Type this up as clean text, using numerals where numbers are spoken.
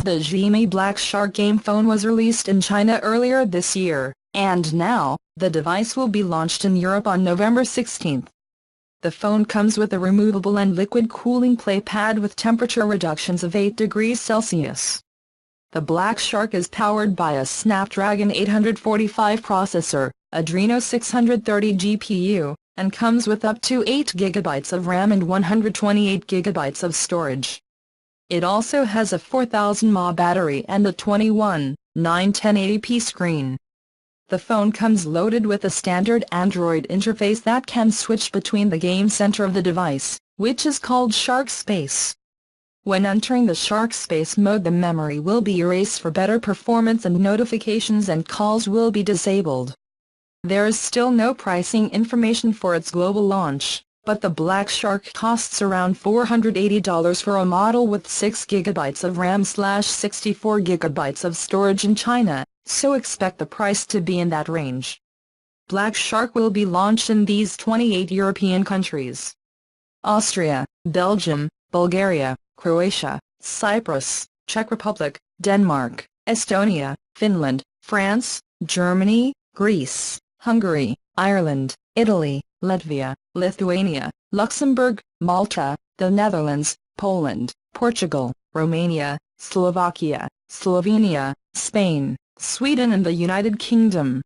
The Xiaomi Black Shark game phone was released in China earlier this year, and now, the device will be launched in Europe on November 16. The phone comes with a removable and liquid cooling play pad with temperature reductions of 8 degrees Celsius. The Black Shark is powered by a Snapdragon 845 processor, Adreno 630 GPU, and comes with up to 8 GB of RAM and 128 GB of storage. It also has a 4000 mAh battery and a 21:9 1080p screen. The phone comes loaded with a standard Android interface that can switch between the game center of the device, which is called Shark Space. When entering the Shark Space mode, the memory will be erased for better performance and notifications and calls will be disabled. There is still no pricing information for its global launch, but the Black Shark costs around $480 for a model with 6 GB of RAM/64 GB of storage in China, so expect the price to be in that range. Black Shark will be launched in these 28 European countries: Austria, Belgium, Bulgaria, Croatia, Cyprus, Czech Republic, Denmark, Estonia, Finland, France, Germany, Greece, Hungary, Ireland, Italy, Latvia, Lithuania, Luxembourg, Malta, the Netherlands, Poland, Portugal, Romania, Slovakia, Slovenia, Spain, Sweden and the United Kingdom.